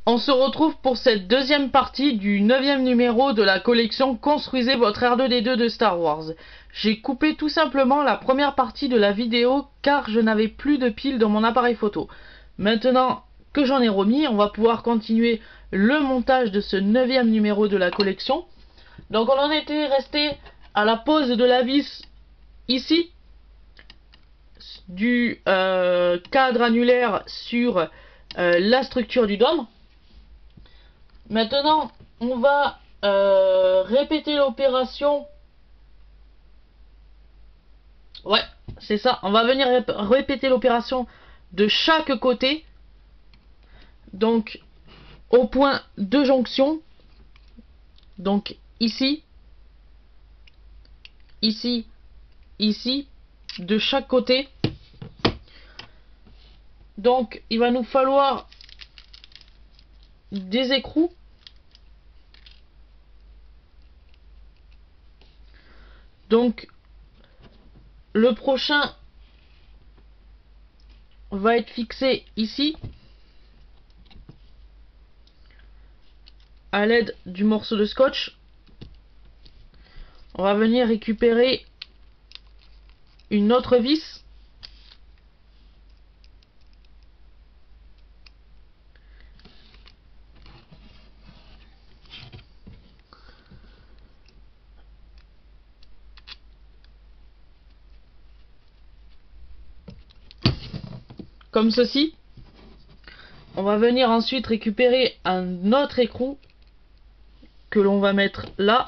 On se retrouve pour cette deuxième partie du 9e numéro de la collection Construisez votre R2D2 de Star Wars. J'ai coupé tout simplement la première partie de la vidéo car je n'avais plus de piles dans mon appareil photo. Maintenant que j'en ai remis, on va pouvoir continuer le montage de ce 9e numéro de la collection. Donc on en était resté à la pose de la vis ici, du cadre annulaire sur la structure du dôme. Maintenant, on va répéter l'opération. Ouais, c'est ça. On va venir répéter l'opération de chaque côté. Donc, au point de jonction. Donc, ici, ici, ici, de chaque côté. Donc, il va nous falloir des écrous. Donc, le prochain va être fixé ici, à l'aide du morceau de scotch. On va venir récupérer une autre vis. Comme ceci. On va venir ensuite récupérer un autre écrou que l'on va mettre là.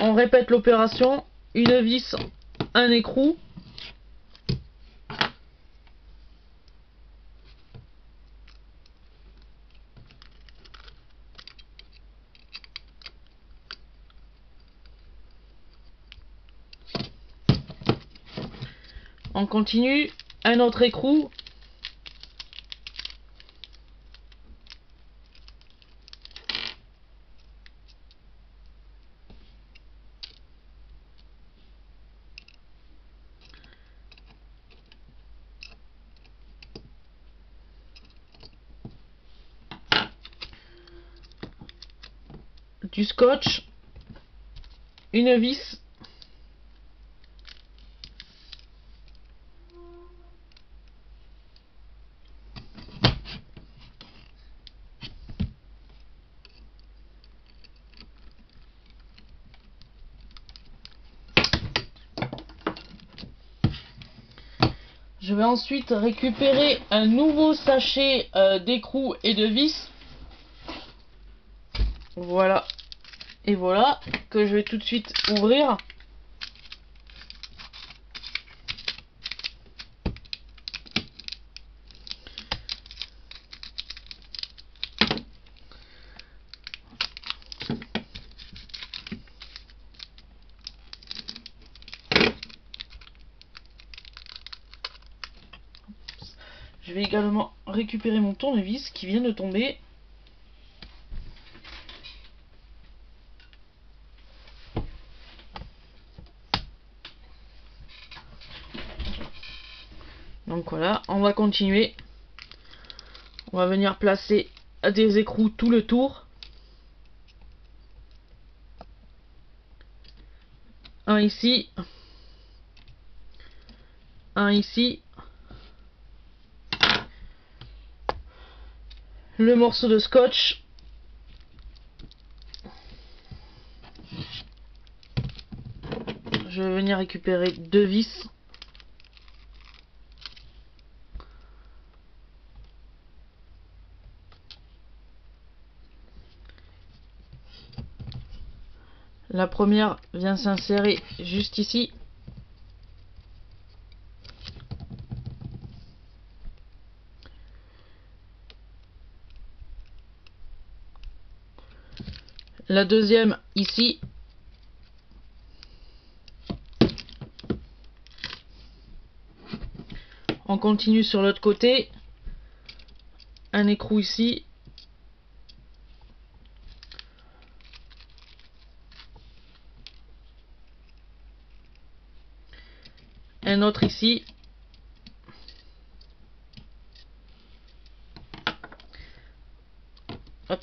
On répète l'opération, une vis, un écrou. On continue, un autre écrou. Du scotch, une vis, je vais ensuite récupérer un nouveau sachet d'écrou et de vis. Voilà. Et voilà, que je vais tout de suite ouvrir. Je vais également récupérer mon tournevis qui vient de tomber. Donc voilà, on va continuer. On va venir placer des écrous tout le tour. Un ici. Un ici. Le morceau de scotch. Je vais venir récupérer deux vis. La première vient s'insérer juste ici. La deuxième ici. On continue sur l'autre côté. Un écrou ici. Un autre ici. Hop.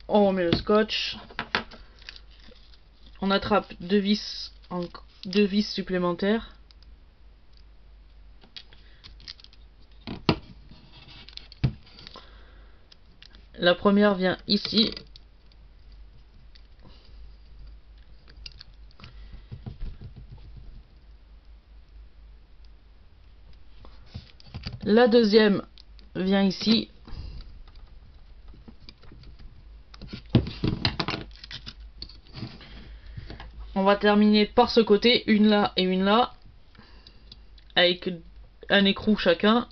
On remet le scotch. On attrape deux vis supplémentaires. La première vient ici. La deuxième vient ici. On va terminer par ce côté, une là et une là, avec un écrou chacun.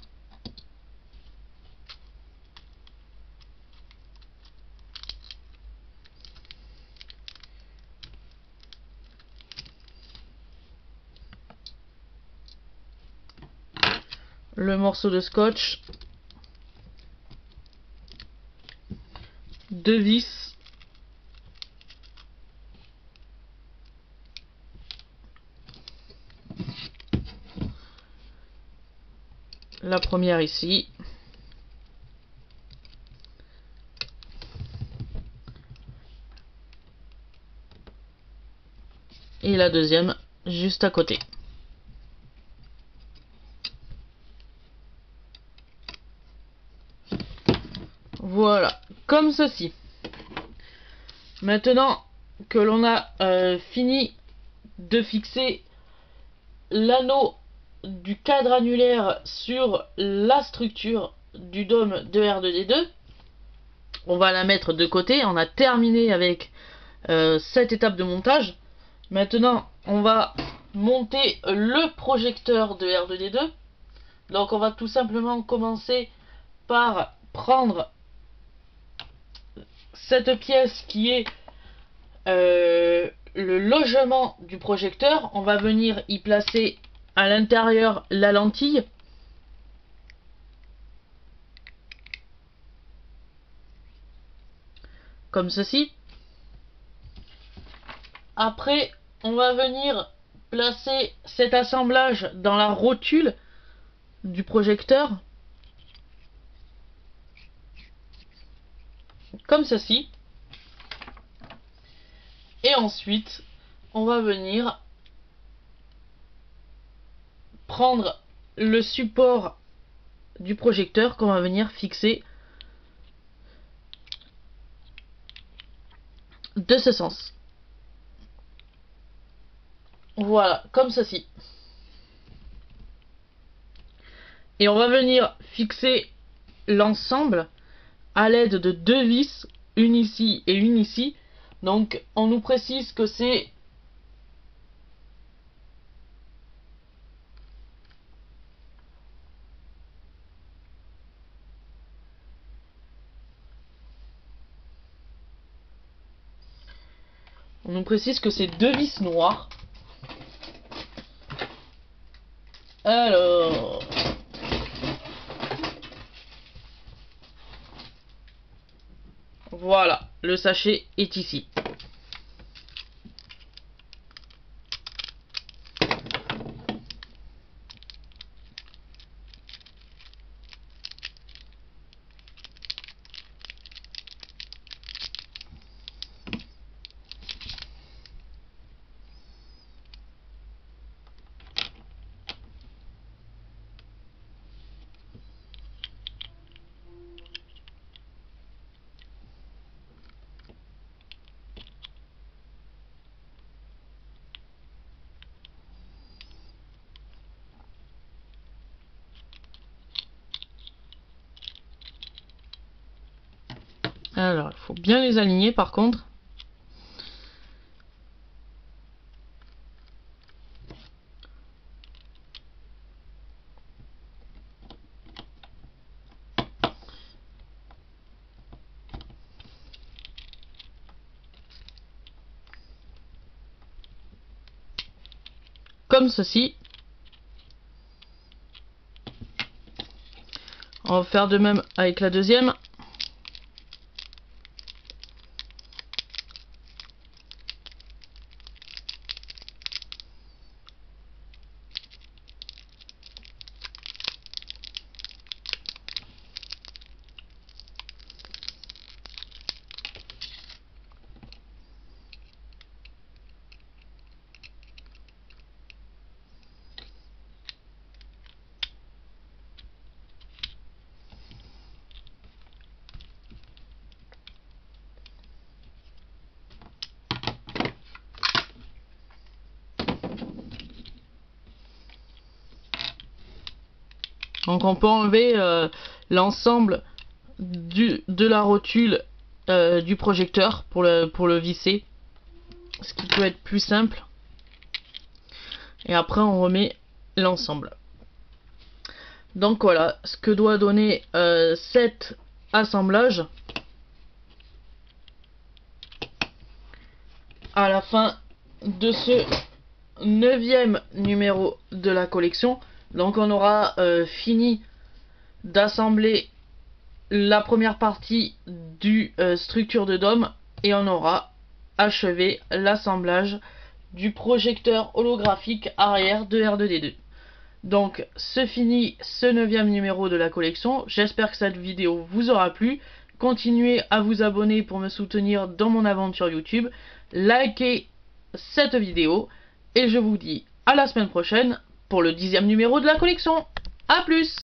Le morceau de scotch, deux vis, la première ici, et la deuxième juste à côté. Voilà, comme ceci. Maintenant que l'on a fini de fixer l'anneau du cadre annulaire sur la structure du dôme de R2D2, on va la mettre de côté. On a terminé avec cette étape de montage. Maintenant, on va monter le projecteur de R2D2. Donc on va tout simplement commencer par prendre cette pièce qui est le logement du projecteur. On va venir y placer à l'intérieur la lentille. Comme ceci. Après, on va venir placer cet assemblage dans la rotule du projecteur. Comme ceci. Et ensuite, on va venir prendre le support du projecteur qu'on va venir fixer de ce sens. Voilà, comme ceci. Et on va venir fixer l'ensemble à l'aide de deux vis, une ici et une ici. Donc on nous précise que c'est deux vis noires. Alors, voilà, le sachet est ici. Alors, il faut bien les aligner par contre. Comme ceci. On va faire de même avec la deuxième. Donc on peut enlever l'ensemble de la rotule du projecteur pour le visser, ce qui peut être plus simple. Et après on remet l'ensemble. Donc voilà ce que doit donner cet assemblage à la fin de ce 9e numéro de la collection. Donc on aura fini d'assembler la première partie du structure de dôme et on aura achevé l'assemblage du projecteur holographique arrière de R2D2. Donc ce finit ce 9e numéro de la collection. J'espère que cette vidéo vous aura plu. Continuez à vous abonner pour me soutenir dans mon aventure YouTube. Likez cette vidéo et je vous dis à la semaine prochaine pour le 10e numéro de la collection. A plus!